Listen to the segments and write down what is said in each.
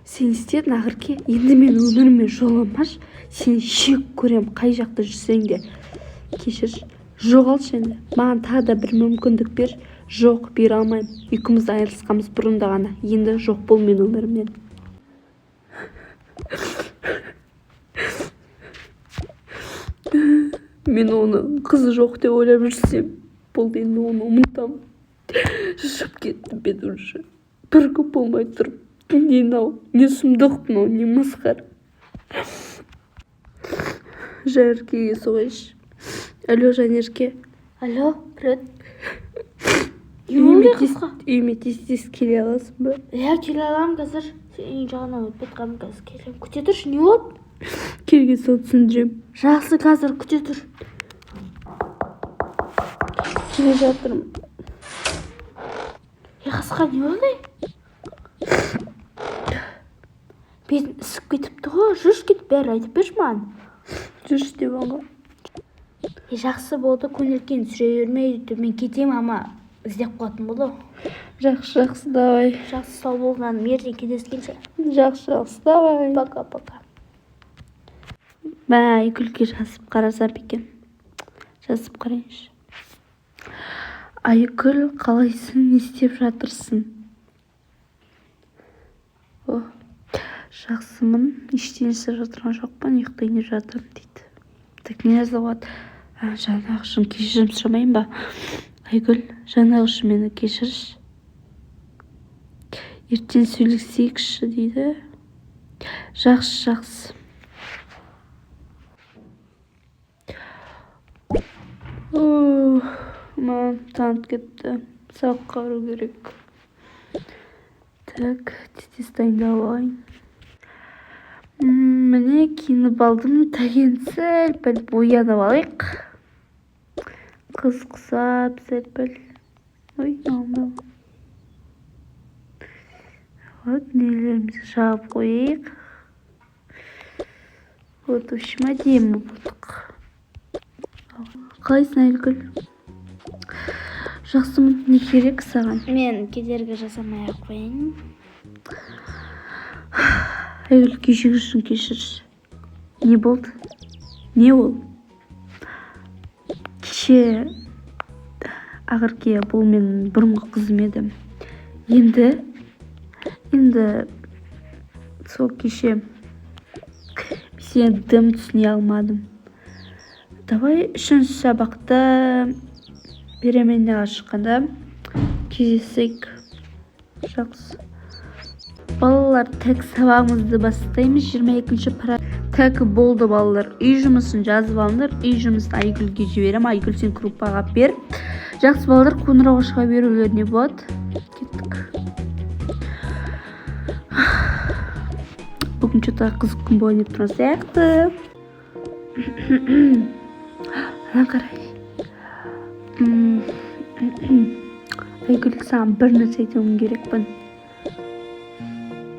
сен істедің ақырке, енді мен өміріме жоламаш, сен шек көрем қай жақта жүрсең де. Кешір, жоғалшы енді, маған тағы да бір мүмкіндік бер. Жоқ, бере алмаймын, екеуміз айырылысқанбыз бұрында ғана, енді жоқ бол мен өмірімнен. Мен оны қызы жоқ деп ойлап жүрсем, болды, енді оны ұмытам. Шып кетті бет уже. Бір көп болмай тұрып, не мынау, не сұмдық мынау, не масқара. Жанеркеге соғайыншы. Алло, Жанерке. Алло, привет. Не болды қысқа? Үйіме тез келе аласың ба? Иә, келе аламын қазір. Сен жағынан өтіп жатқанмын, қазір келемін. Күте тұршы, не болды? Келген соң түсіндірем. Жақсы, қазір күте тұр. Келе жатырмын. Қысқа, не болды? Бетін ісіп кетіпті ғой, жүрш кетіп бәрі айтып берші маған. Жүрш деп алға. Жақсы болды, көңілкен сүре бермей, мен кетемін, ама іздеп қоятын болды. Жақсы, давай. Жақсы, сау болған, ертең кездескенше. Жақсы, давай. Пока. Бә, Айгүлге жазып қарасам екен. Жазып қарайыншы. Айгүл, қалайсың, не істеп жатырсың? Жақсымын, ештеңе істеп жатырған жоқпын, ұйықтайын деп жатырмын дейді. Так, не жазылады? Жаңағы үшін кешірім сұрамайын ба? Айгүл, жаңағы үшін мені кешірші. Ертең сөйлесейікші дейді. Жақсы. Маған танып кетті. Сабаққа бару керек. Так, тез дайындалайын. Міне киініп алдым, тәген сәл-пәл боянып алайық. Қызықсап сәл-пәл. Ой, алмау. Вот, нелерімізді жауып қойайық. Вот, в общем, әдемі болдық. Қалайсың, Айгүл? Жақсымын, не керек саған? Мен кедергі жасамай ақ қояйын. Айгүл, кешірші. Не болды? Не ол? Кеше ақырке, бұл мен бұрынғы қызым еді. Енді сол кеше сен дым түсіне алмадым. Давай үшінші сабақта переменаға шыққанда кездесейік. Жақсы. Балалар, тәк сабағымызды бастаймыз. 22-ші тәк болды балалар. Үй жұмысын жазып алыңдар. Үй жұмысын Айгүлге жіберем. Айгүл сен группаға бер. Жақсы балалар, қоңырауға шыға берулеріне болады. Кеттік. Бүгін что-то қызық күн болып тұрған сияқты. Ана қарай. Айгүл, саған бір нәрсе айтуым керекпін.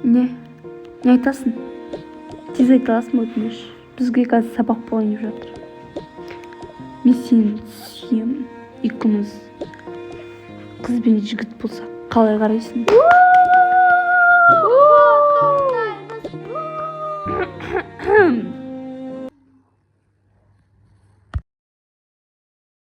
Не айтасың? Тез айта аласың ба, өтініш? Бізге қазір сабақ болайын деп жатыр. Мен сені сүйемін. Екеуміз қыз бен жігіт болсақ, қалай қарайсың?